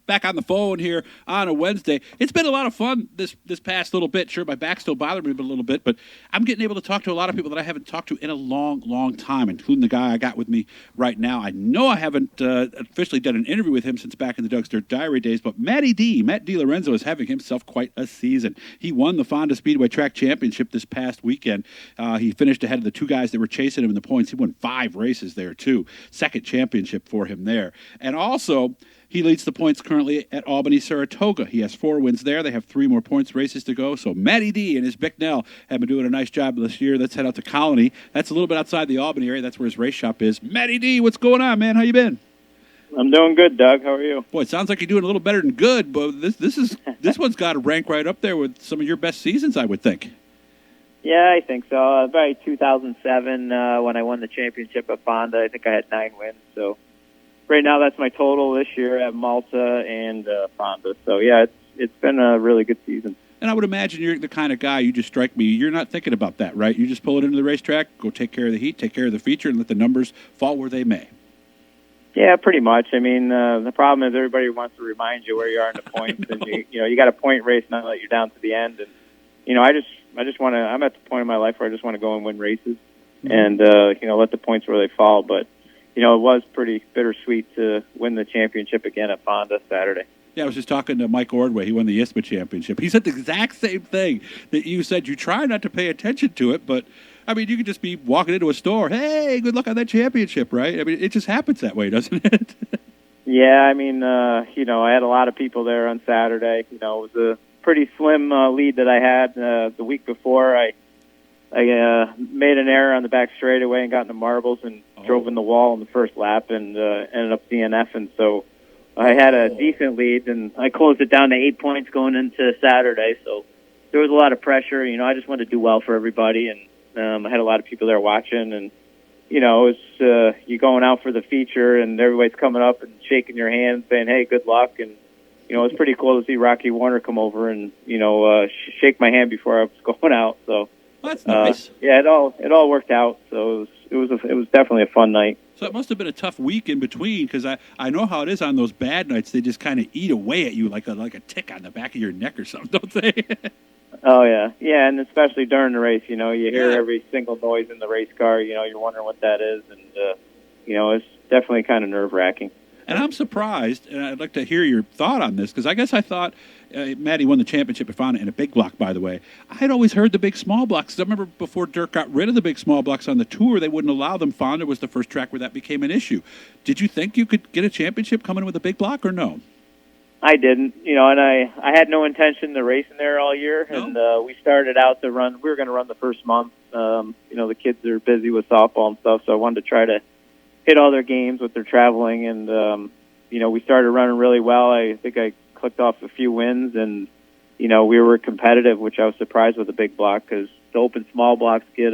back on the phone here on a Wednesday. It's been a lot of fun this past little bit. Sure, my back's still bothering me a little bit, but I'm getting able to talk to a lot of people that I haven't talked to in a long time, including the guy I got with me right now. I know I haven't officially done an interview with him since back in the Doug's Dirt Diary days, but Matt DeLorenzo is having himself quite a season. He won the Fonda Speedway Track Championship this past weekend. He finished ahead of the two guys that were chasing him in the points. He won 5 races there, too. Second championship for him there. And also, he leads the points currently at Albany Saratoga. He has 4 wins there. They have 3 more points races to go. So Matty D and his Bicknell have been doing a nice job this year. Let's head out to Colony. That's a little bit outside the Albany area. That's where his race shop is. Matty D, what's going on, man? How you been? I'm doing good, Doug. How are you? Boy, it sounds like you're doing a little better than good, but this one's got to rank right up there with some of your best seasons, I would think. Yeah, I think so. Probably 2007 when I won the championship at Fonda. I think I had 9 wins. So right now that's my total this year at Malta and Fonda. So, yeah, it's been a really good season. And I would imagine you're the kind of guy, you just strike me, you're not thinking about that, right? You just pull it into the racetrack, go take care of the heat, take care of the feature, and let the numbers fall where they may. Yeah, pretty much. I mean, the problem is everybody wants to remind you where you are in the points, and you got a point race, not let you down to the end. And I just want to. I'm at the point in my life where I just want to go and win races, and let the points where they fall. But it was pretty bittersweet to win the championship again at Fonda Saturday. Yeah, I was just talking to Mike Ordway. He won the ISMA championship. He said the exact same thing that you said. You try not to pay attention to it, but I mean, you could just be walking into a store. Hey, good luck on that championship, right? I mean, it just happens that way, doesn't it? Yeah, I mean, I had a lot of people there on Saturday. It was a pretty slim lead that I had the week before. I made an error on the back straightaway and got in the marbles and drove in the wall in the first lap and ended up DNFing. So I had a decent lead, and I closed it down to 8 points going into Saturday. So there was a lot of pressure. I just wanted to do well for everybody, and I had a lot of people there watching, and it's you going out for the feature, and everybody's coming up and shaking your hand, saying, "Hey, good luck." And it was pretty cool to see Rocky Warner come over and shake my hand before I was going out. So that's nice. Yeah, it all worked out. So it was definitely a fun night. So it must have been a tough week in between, because I know how it is on those bad nights. They just kind of eat away at you like a tick on the back of your neck or something, don't they? Oh, yeah, and especially during the race, you hear every single noise in the race car, you're wondering what that is, and, it's definitely kind of nerve-wracking. And I'm surprised, and I'd like to hear your thought on this, because I guess I thought Matty won the championship at Fonda in a big block, by the way. I had always heard the big small blocks. I remember before Dirt got rid of the big small blocks on the tour, they wouldn't allow them. Fonda was the first track where that became an issue. Did you think you could get a championship coming with a big block, or no? I didn't, and I had no intention to race in there all year, and we started out to run. We were going to run the first month. The kids are busy with softball and stuff, so I wanted to try to hit all their games with their traveling, and we started running really well. I think I clicked off a few wins, and we were competitive, which I was surprised with the big block, because the open small blocks get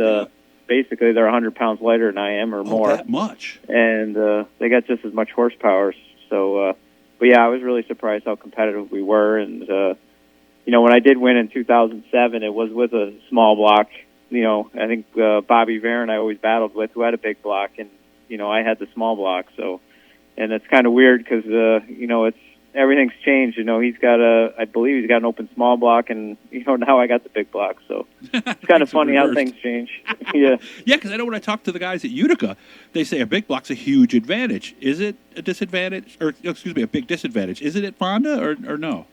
basically they're 100 pounds lighter than I am or more. That much, and they got just as much horsepower. So. But, yeah, I was really surprised how competitive we were. And, when I did win in 2007, it was with a small block. I think Bobby Varon I always battled with, who had a big block, and, I had the small block. So, and it's kind of weird because, everything's changed. I believe he's got an open small block, and, now I got the big block. So it's kind of funny how things change. Yeah. Yeah, because I know when I talk to the guys at Utica, they say a big block's a huge advantage. Is it a disadvantage? Or, a big disadvantage. Is it at Fonda or no?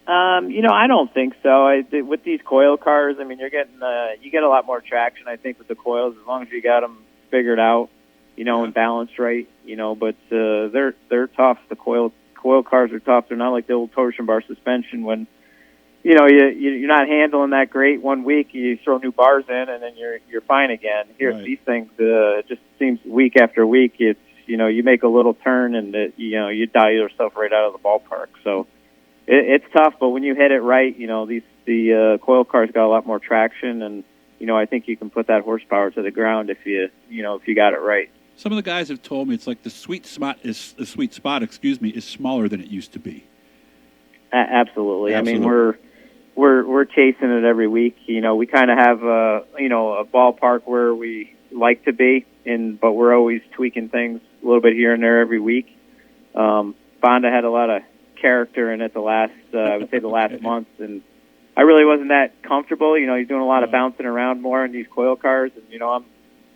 I don't think so. With these coil cars, I mean, you get a lot more traction, I think, with the coils, as long as you got them figured out, and balanced right, but they're tough. The coil cars are tough. They're not like the old torsion bar suspension when, you're not handling that great one week. You throw new bars in, and then you're fine again. Here, right. These things, it just seems week after week. It's you make a little turn, and you dial yourself right out of the ballpark. So it's tough, but when you hit it right, the coil cars got a lot more traction, and I think you can put that horsepower to the ground if you got it right. Some of the guys have told me it's like the sweet spot is smaller than it used to be. Absolutely. I mean, we're chasing it every week. We kind of have a ballpark where we like to be, but we're always tweaking things a little bit here and there every week. Fonda had a lot of character in it I would say the last month, and I really wasn't that comfortable. You know, he's doing a lot of bouncing around more in these coil cars, and you know,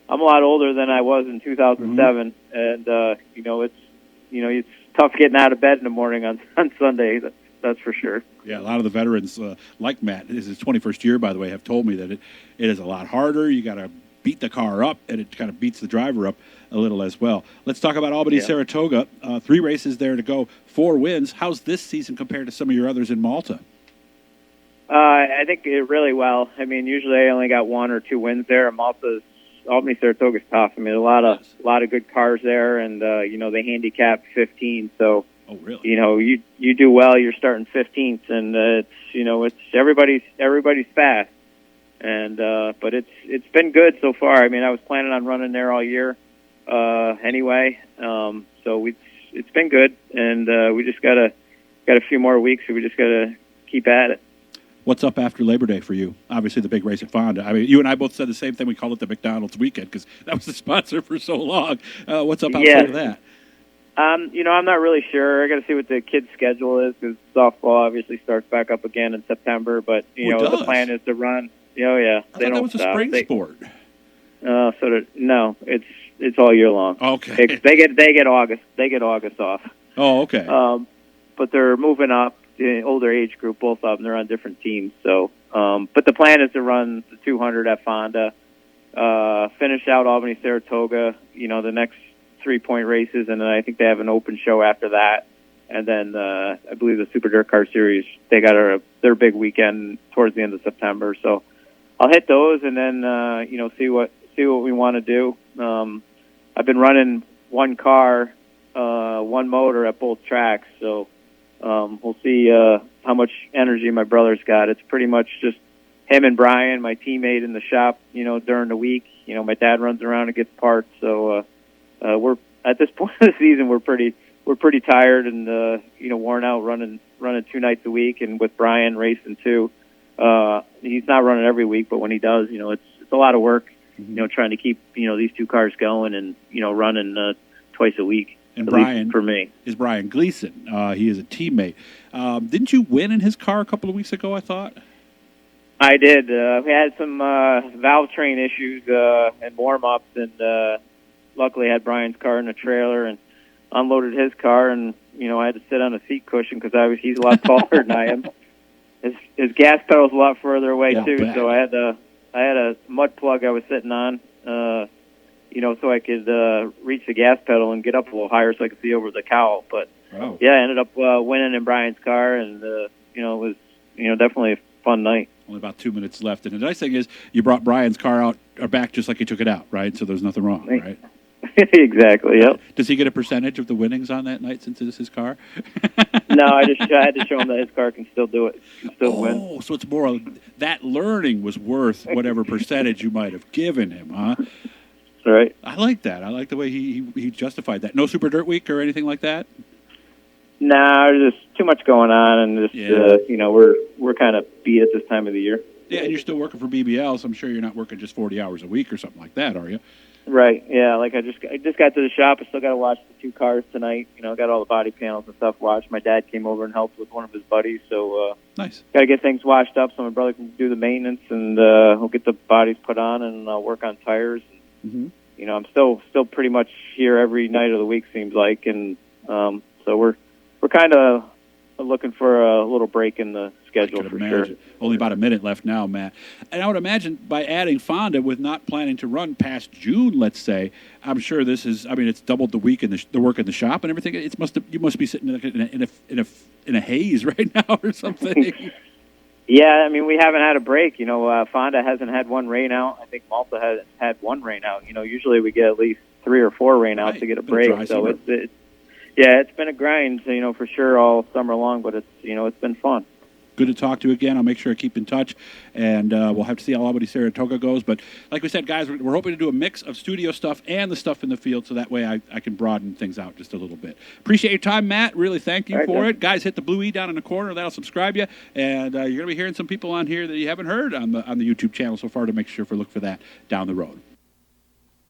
I'm a lot older than I was in 2007, and you know, it's tough getting out of bed in the morning on Sunday. That's for sure. Yeah, a lot of the veterans, like Matt, this is his 21st year, by the way, have told me that it is a lot harder. You got to beat the car up, and it kind of beats the driver up a little as well. Let's talk about Albany Saratoga. 3 races there to go, 4 wins. How's this season compared to some of your others in Malta? I think it really well. I mean, usually I only got 1 or 2 wins there. Albany Saratoga's tough. I mean, a lot of good cars there, and you know, they handicap 15. So, oh really? You know, you do well, you're starting 15th, and it's everybody's fast. And but it's been good so far. I mean, I was planning on running there all year anyway. So it's been good, and we just got a few more weeks, so we just got to keep at it. What's up after Labor Day for you? Obviously, the big race at Fonda. I mean, you and I both said the same thing. We called it the McDonald's weekend because that was the sponsor for so long. What's up outside of that? You know, I'm not really sure. I got to see what the kids' schedule is because softball obviously starts back up again in September. But you know, the plan is to run. Oh yeah, I thought that was a spring sport. No, it's all year long. Okay, they get August off. Oh, okay. But they're moving up. The older age group, both of them, they're on different teams. So, but the plan is to run the 200 at Fonda, finish out Albany Saratoga, you know, the next 3-point races, and then I think they have an open show after that. And then I believe the Super Dirt Car Series, they got their big weekend towards the end of September. So I'll hit those, and then you know, see what we want to do. I've been running one car, one motor at both tracks, so. We'll see how much energy my brother's got. It's pretty much just him and Brian, my teammate in the shop, you know, during the week. You know, my dad runs around and gets parts. So we're at this point of the season, we're pretty tired and you know, worn out running 2 nights a week, and with Brian racing too. He's not running every week, but when he does, you know, it's a lot of work. You know, trying to keep, you know, these 2 cars going and, you know, running twice a week. And Brian, for me, is Brian Gleason. He is a teammate. Didn't you win in his car a couple of weeks ago, I thought? I did. We had some valve train issues and warm-ups, and luckily had Brian's car in the trailer and unloaded his car, and, you know, I had to sit on a seat cushion because he's a lot taller than I am. His gas pedal's a lot further away, too, so I had a mud plug I was sitting on, you know, so I could reach the gas pedal and get up a little higher so I could see over the cowl. But, yeah, I ended up winning in Brian's car, and, you know, it was, you know, definitely a fun night. Only about 2 minutes left. And the nice thing is you brought Brian's car out or back just like you took it out, right? So there's nothing wrong, right? Exactly, yep. Does he get a percentage of the winnings on that night since it's his car? No, I had to show him that his car can still do it. Still win. Oh, so it's more that learning was worth whatever percentage you might have given him, huh? Right. I like that. I like the way he justified that. No Super Dirt Week or anything like that? Nah, there's just too much going on, and just you know, we're kind of beat at this time of the year. Yeah, and you're still working for BBL, so I'm sure you're not working just 40 hours a week or something like that, are you? Right. Yeah. Like I just got to the shop. I still got to watch the 2 cars tonight. You know, got all the body panels and stuff watched. My dad came over and helped with one of his buddies, so nice. Got to get things washed up so my brother can do the maintenance, and we'll get the bodies put on and work on tires. Mm-hmm. You know, I'm still pretty much here every night of the week, seems like, and so we're kind of looking for a little break in the schedule for sure. Only about a minute left now, Matt. And I would imagine by adding Fonda with not planning to run past June, let's say, I'm sure this is. I mean, it's doubled the week in the work in the shop and everything. You must be sitting in a haze right now or something. Yeah, I mean, we haven't had a break. You know, Fonda hasn't had one rain out. I think Malta has had one rain out. You know, usually we get at least 3 or 4 rain outs to get a break. So it's been a grind, you know, for sure all summer long. But it's been fun. Good to talk to you again. I'll make sure I keep in touch, and we'll have to see how Albany Saratoga goes. But like we said, guys, we're hoping to do a mix of studio stuff and the stuff in the field, so that way I can broaden things out just a little bit. Appreciate your time, Matt. Really thank you for it. Guys, hit the blue E down in the corner. That'll subscribe you, and you're going to be hearing some people on here that you haven't heard on the YouTube channel so far to make sure look for that down the road.